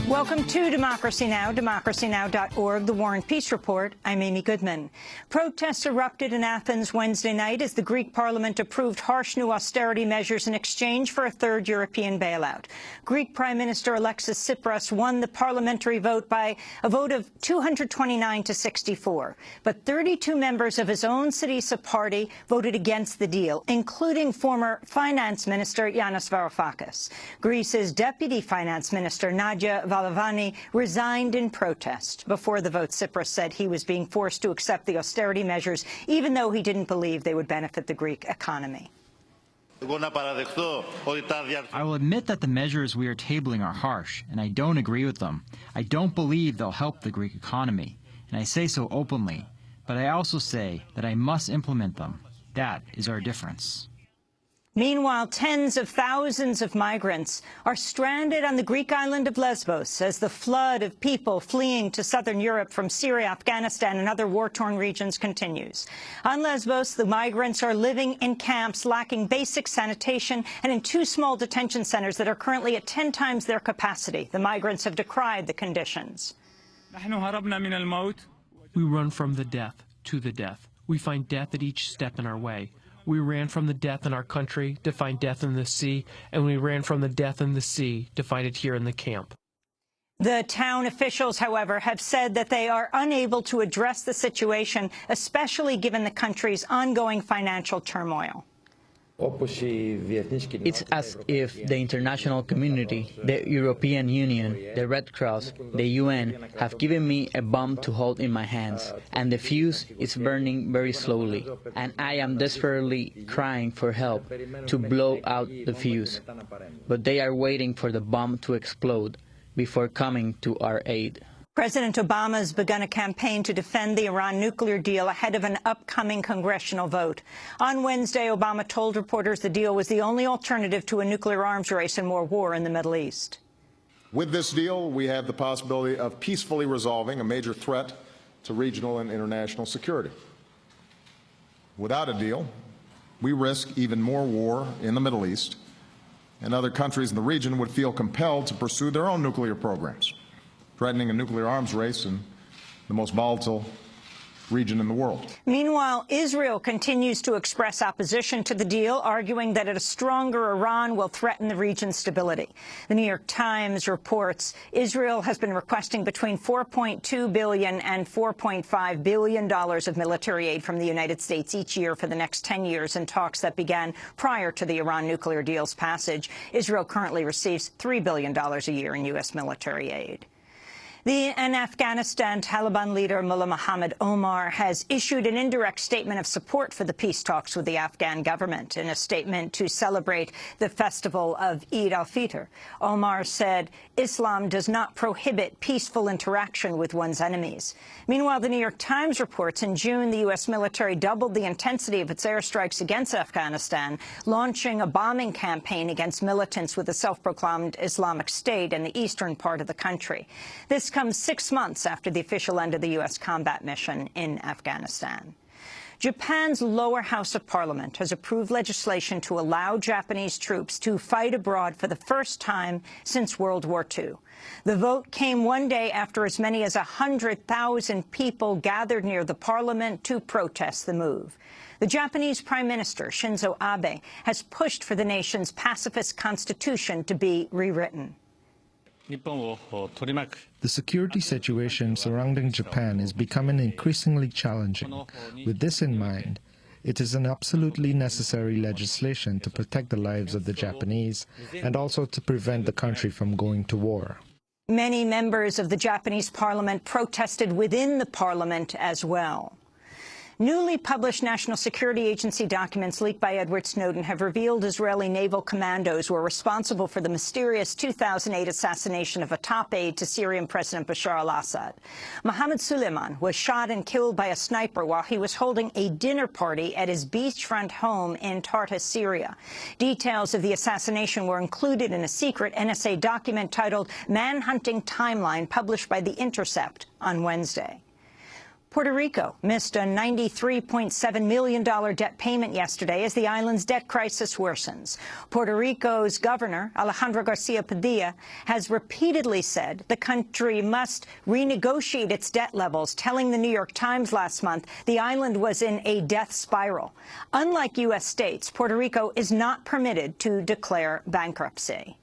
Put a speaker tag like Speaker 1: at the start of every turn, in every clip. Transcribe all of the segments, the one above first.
Speaker 1: Welcome to Democracy Now!, democracynow.org, The War and Peace Report. I'm Amy Goodman. Protests erupted in Athens Wednesday night as the Greek parliament approved harsh new austerity measures in exchange for a third European bailout. Greek Prime Minister Alexis Tsipras won the parliamentary vote by a vote of 229 to 64. But 32 members of his own Syriza party voted against the deal, including former Finance Minister Yanis Varoufakis. Greece's Deputy Finance Minister Nadia Valavani resigned in protest. Before the vote, Tsipras said he was being forced to accept the austerity measures, even though he didn't believe they would benefit the Greek economy.
Speaker 2: I will admit that the measures we are tabling are harsh, and I don't agree with them. I don't believe they'll help the Greek economy, and I say so openly. But I also say that I must implement them. That is our difference.
Speaker 1: Meanwhile, tens of thousands of migrants are stranded on the Greek island of Lesbos as the flood of people fleeing to southern Europe from Syria, Afghanistan, and other war-torn regions continues. On Lesbos, the migrants are living in camps lacking basic sanitation and in two small detention centers that are currently at 10 times their capacity. The migrants have decried the conditions.
Speaker 3: We run from the death to the death. We find death at each step in our way. We ran from the death in our country to find death in the sea, and we ran from the death in the sea to find it here in the camp.
Speaker 1: The town officials, however, have said that they are unable to address the situation, especially given the country's ongoing financial turmoil.
Speaker 4: It's as if the international community, the European Union, the Red Cross, the UN have given me a bomb to hold in my hands, and the fuse is burning very slowly, and I am desperately crying for help to blow out the fuse. But they are waiting for the bomb to explode before coming to our aid.
Speaker 1: President Obama has begun a campaign to defend the Iran nuclear deal ahead of an upcoming congressional vote. On Wednesday, Obama told reporters the deal was the only alternative to a nuclear arms race and more war in the Middle East.
Speaker 5: With this deal, we have the possibility of peacefully resolving a major threat to regional and international security. Without a deal, we risk even more war in the Middle East, and other countries in the region would feel compelled to pursue their own nuclear programs, threatening a nuclear arms race in the most volatile region in the world.
Speaker 1: Meanwhile, Israel continues to express opposition to the deal, arguing that a stronger Iran will threaten the region's stability. The New York Times reports Israel has been requesting between $4.2 billion and $4.5 billion of military aid from the United States each year for the next 10 years in talks that began prior to the Iran nuclear deal's passage. Israel currently receives $3 billion a year in U.S. military aid. In Afghanistan, Taliban leader Mullah Muhammad Omar has issued an indirect statement of support for the peace talks with the Afghan government. In a statement to celebrate the festival of Eid al-Fitr, Omar said Islam does not prohibit peaceful interaction with one's enemies. Meanwhile, the New York Times reports in June the U.S. military doubled the intensity of its airstrikes against Afghanistan, launching a bombing campaign against militants with the self-proclaimed Islamic State in the eastern part of the country. This comes 6 months after the official end of the U.S. combat mission in Afghanistan. Japan's lower house of parliament has approved legislation to allow Japanese troops to fight abroad for the first time since World War II. The vote came one day after as many as 100,000 people gathered near the parliament to protest the move. The Japanese Prime Minister, Shinzo Abe, has pushed for the nation's pacifist constitution to be rewritten.
Speaker 6: The security situation surrounding Japan is becoming increasingly challenging. With this in mind, it is an absolutely necessary legislation to protect the lives of the Japanese and also to prevent the country from going to war.
Speaker 1: Many members of the Japanese parliament protested within the parliament as well. Newly published National Security Agency documents leaked by Edward Snowden have revealed Israeli naval commandos were responsible for the mysterious 2008 assassination of a top aide to Syrian President Bashar al-Assad. Mohammed Suleiman was shot and killed by a sniper while he was holding a dinner party at his beachfront home in Tartus, Syria. Details of the assassination were included in a secret NSA document titled Manhunting Timeline, published by The Intercept on Wednesday. Puerto Rico missed a $93.7 million debt payment yesterday as the island's debt crisis worsens. Puerto Rico's governor, Alejandro Garcia Padilla, has repeatedly said the country must renegotiate its debt levels, telling the New York Times last month the island was in a death spiral. Unlike U.S. states, Puerto Rico is not permitted to declare bankruptcy.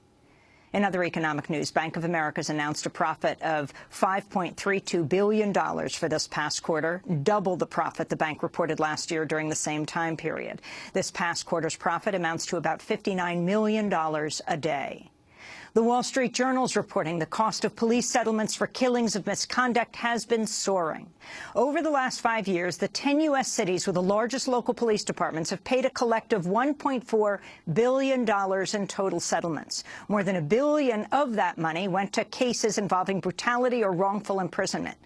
Speaker 1: In other economic news, Bank of America's announced a profit of $5.32 billion for this past quarter, double the profit the bank reported last year during the same time period. This past quarter's profit amounts to about $59 million a day. The Wall Street Journal's reporting the cost of police settlements for killings of misconduct has been soaring. Over the last 5 years, the 10 U.S. cities with the largest local police departments have paid a collective $1.4 billion in total settlements. More than $1 billion of that money went to cases involving brutality or wrongful imprisonment.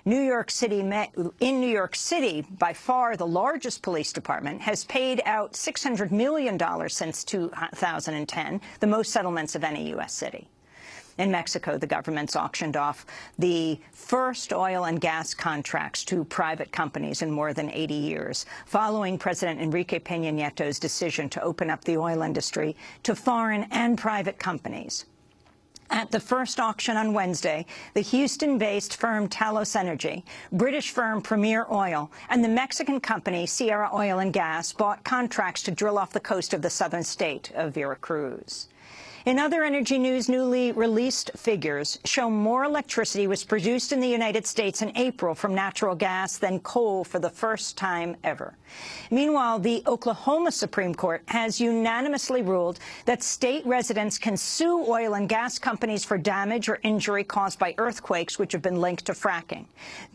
Speaker 1: In New York City, by far the largest police department, has paid out $600 million since 2010, the most settlements of any U.S. city. In Mexico, the government's auctioned off the first oil and gas contracts to private companies in more than 80 years, following President Enrique Peña Nieto's decision to open up the oil industry to foreign and private companies. At the first auction on Wednesday, the Houston-based firm Talos Energy, British firm Premier Oil, and the Mexican company Sierra Oil and Gas bought contracts to drill off the coast of the southern state of Veracruz. In other energy news, newly released figures show more electricity was produced in the United States in April from natural gas than coal for the first time ever. Meanwhile, the Oklahoma Supreme Court has unanimously ruled that state residents can sue oil and gas companies for damage or injury caused by earthquakes which have been linked to fracking.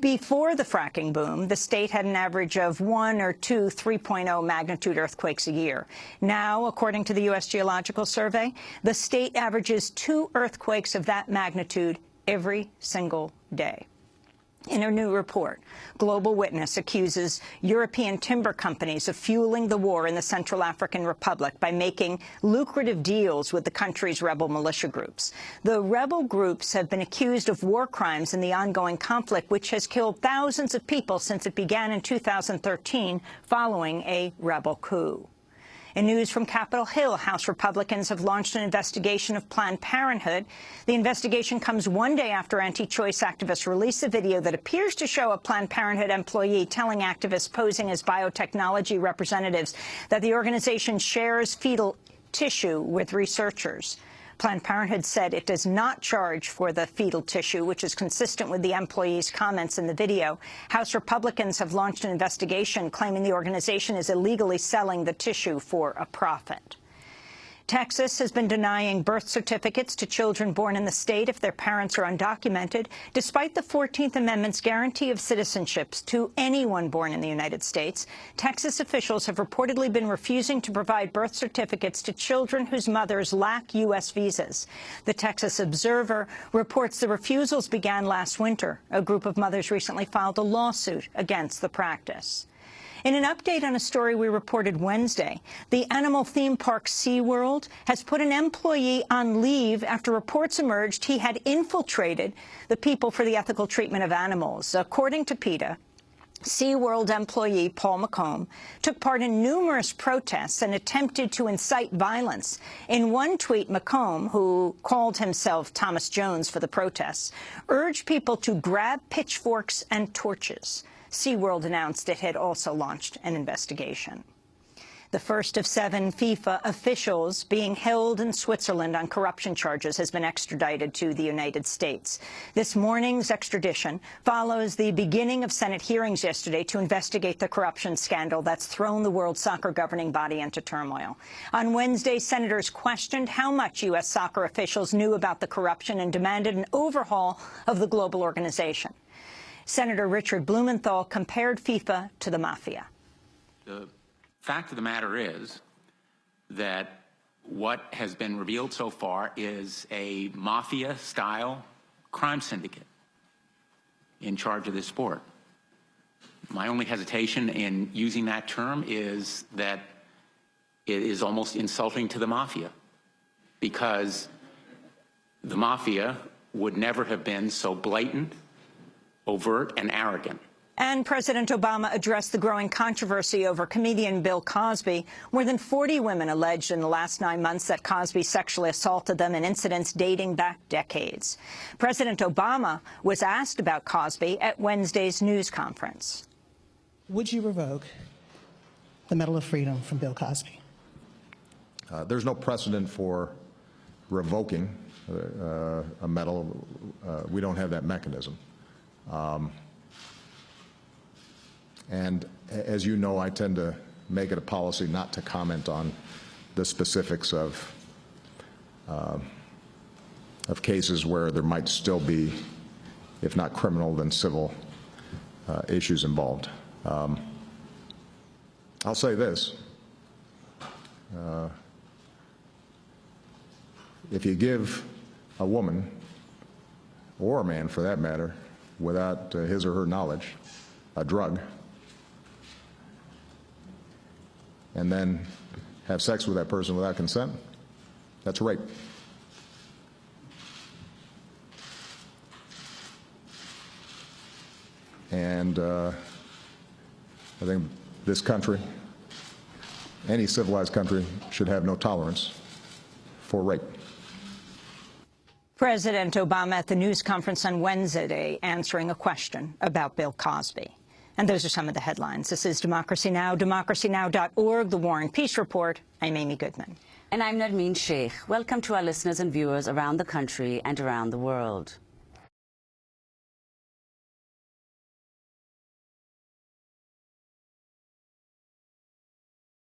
Speaker 1: Before the fracking boom, the state had an average of 1 or 2 3.0 magnitude earthquakes a year. Now, according to the U.S. Geological Survey, the state averages 2 earthquakes of that magnitude every single day. In a new report, Global Witness accuses European timber companies of fueling the war in the Central African Republic by making lucrative deals with the country's rebel militia groups. The rebel groups have been accused of war crimes in the ongoing conflict, which has killed thousands of people since it began in 2013 following a rebel coup. In news from Capitol Hill, House Republicans have launched an investigation of Planned Parenthood. The investigation comes one day after anti-choice activists released a video that appears to show a Planned Parenthood employee telling activists posing as biotechnology representatives that the organization shares fetal tissue with researchers. Planned Parenthood said it does not charge for the fetal tissue, which is consistent with the employee's comments in the video. House Republicans have launched an investigation claiming the organization is illegally selling the tissue for a profit. Texas has been denying birth certificates to children born in the state if their parents are undocumented, despite the 14th Amendment's guarantee of citizenship to anyone born in the United States. Texas officials have reportedly been refusing to provide birth certificates to children whose mothers lack U.S. visas. The Texas Observer reports the refusals began last winter. A group of mothers recently filed a lawsuit against the practice. In an update on a story we reported Wednesday, the animal theme park SeaWorld has put an employee on leave after reports emerged he had infiltrated the People for the Ethical Treatment of Animals. According to PETA, SeaWorld employee Paul McComb took part in numerous protests and attempted to incite violence. In one tweet, McComb, who called himself Thomas Jones for the protests, urged people to grab pitchforks and torches. SeaWorld announced it had also launched an investigation. The first of 7 FIFA officials being held in Switzerland on corruption charges has been extradited to the United States. This morning's extradition follows the beginning of Senate hearings yesterday to investigate the corruption scandal that's thrown the World Soccer governing body into turmoil. On Wednesday, senators questioned how much U.S. soccer officials knew about the corruption and demanded an overhaul of the global organization. Senator Richard Blumenthal compared FIFA to the mafia.
Speaker 7: The fact of the matter is that what has been revealed so far is a mafia-style crime syndicate in charge of this sport. My only hesitation in using that term is that it is almost insulting to the mafia, because the mafia would never have been so blatant, overt, and arrogant
Speaker 1: And President Obama addressed the growing controversy over comedian Bill Cosby. More than 40 women alleged in the last 9 months that Cosby sexually assaulted them in incidents dating back decades. President Obama was asked about Cosby at Wednesday's news conference.
Speaker 8: Would you revoke the Medal of Freedom from Bill Cosby?
Speaker 5: There's no precedent for revoking a medal. We don't have that mechanism. And as you know, I tend to make it a policy not to comment on the specifics of cases where there might still be, if not criminal, then civil issues involved. I'll say this. If you give a woman, or a man for that matter, without his or her knowledge, a drug, and then have sex with that person without consent, that's rape. And I think this country, any civilized country, should have no tolerance for rape.
Speaker 1: President Obama at the news conference on Wednesday answering a question about Bill Cosby. And those are some of the headlines. This is Democracy Now!, democracynow.org, The War and Peace Report. I'm Amy Goodman.
Speaker 9: And I'm Nermeen Sheikh. Welcome to our listeners and viewers around the country and around the world.